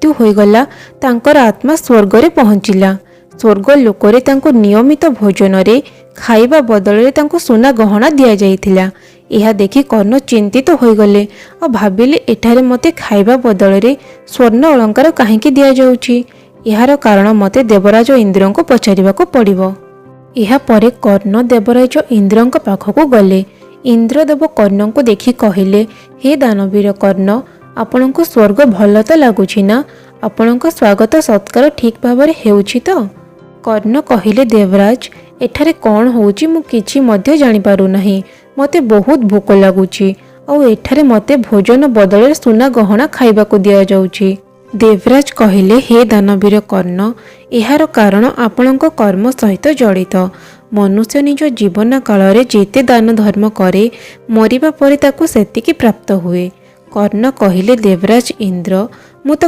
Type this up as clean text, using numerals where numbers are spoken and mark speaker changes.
Speaker 1: मृत्यु होईगला तांकर आत्मा स्वर्ग पहुँचला। स्वर्ग लोकरे तांको नियमित भोजन रे खाइबा बदल रे तांको सुना गहना दिया जाइथिला। यह देखि कर्ण चिंतित होईगले और भाबिले एठारे मते खाइबा बदल रे स्वर्ण अलंकार काहेकि दिया जाउछि। यार कारण मते देवराज इंद्र को पचारिबाको पड़िबो। यह परे कर्ण देवराज इंद्र पाखक गले। इंद्रदेव कर्ण को देखि कहिले, हे दानवीर कर्ण, आपण को स्वर्ग भल तो लगुच ना? आपण को स्वागत सत्कार ठीक भाव हेउछि तो? कर्ण कहिले, देवराज एठारे कौन होउछि मु किछि मध्य जानि पारु नाही। मते बहुत भोक लगुछि और एठारे मते भोजन बदल सुना गहना खाइबा को दिया जाउछि। देवराज कहिले, हे दानवीर कर्ण, एहार कारण आपणक कर्म सहित जड़ित। मनुष्य निज जीवन काल रे जेते दान धर्म करे मरिबा परे ताकू सेतिकी प्राप्त हुए। कर्ण कहिले, देवराज इंद्र, मु तो